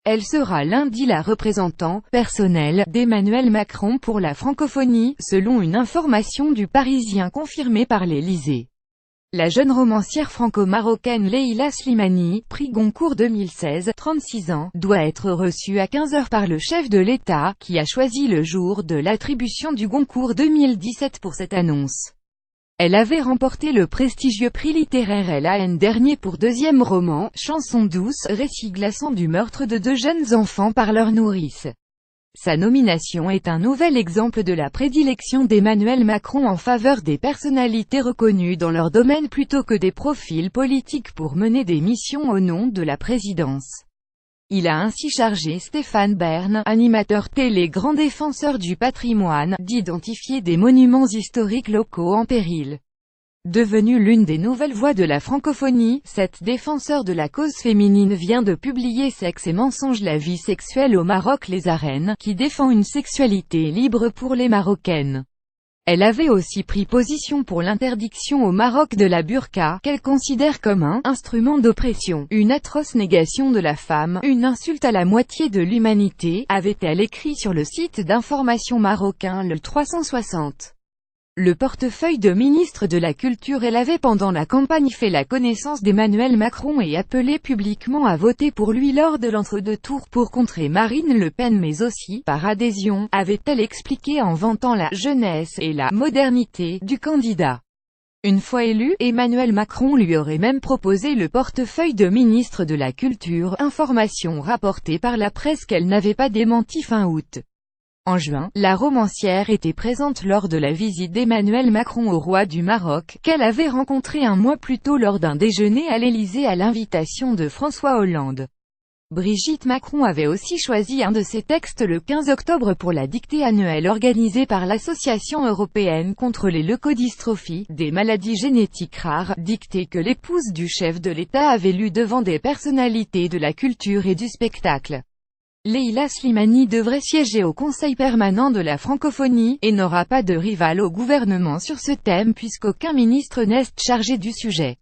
Elle sera lundi la représentante personnelle d'Emmanuel Macron pour la francophonie, selon une information du Parisien confirmée par l'Élysée. La jeune romancière franco-marocaine Leïla Slimani, prix Goncourt 2016, 36 ans, doit être reçue à 15 h par le chef de l'État, qui a choisi le jour de l'attribution du Goncourt 2017 pour cette annonce. Elle avait remporté le prestigieux prix littéraire l'an dernier pour deuxième roman, Chanson douce, récit glaçant du meurtre de 2 jeunes enfants par leur nourrice. Sa nomination est un nouvel exemple de la prédilection d'Emmanuel Macron en faveur des personnalités reconnues dans leur domaine plutôt que des profils politiques pour mener des missions au nom de la présidence. Il a ainsi chargé Stéphane Bern, animateur télé grand défenseur du patrimoine, d'identifier des monuments historiques locaux en péril. Devenue l'une des nouvelles voix de la francophonie, cette défenseur de la cause féminine vient de publier Sexe et mensonges, la vie sexuelle au Maroc, les arènes, qui défend une sexualité libre pour les Marocaines. Elle avait aussi pris position pour l'interdiction au Maroc de la burqa, qu'elle considère comme un instrument d'oppression, une atroce négation de la femme, une insulte à la moitié de l'humanité, avait-elle écrit sur le site d'information marocain le 360. Le portefeuille de ministre de la Culture. Elle avait pendant la campagne fait la connaissance d'Emmanuel Macron et appelé publiquement à voter pour lui lors de l'entre-deux tours pour contrer Marine Le Pen, mais aussi, par adhésion, avait-elle expliqué en vantant la jeunesse et la modernité du candidat. Une fois élu, Emmanuel Macron lui aurait même proposé le portefeuille de ministre de la Culture, information rapportée par la presse qu'elle n'avait pas démenti fin août. En juin, la romancière était présente lors de la visite d'Emmanuel Macron au roi du Maroc, qu'elle avait rencontré un mois plus tôt lors d'un déjeuner à l'Élysée à l'invitation de François Hollande. Brigitte Macron avait aussi choisi un de ses textes le 15 octobre pour la dictée annuelle organisée par l'Association européenne contre les leucodystrophies, des maladies génétiques rares, dictée que l'épouse du chef de l'État avait lue devant des personnalités de la culture et du spectacle. Leïla Slimani devrait siéger au Conseil permanent de la francophonie, et n'aura pas de rival au gouvernement sur ce thème puisqu'aucun ministre n'est chargé du sujet.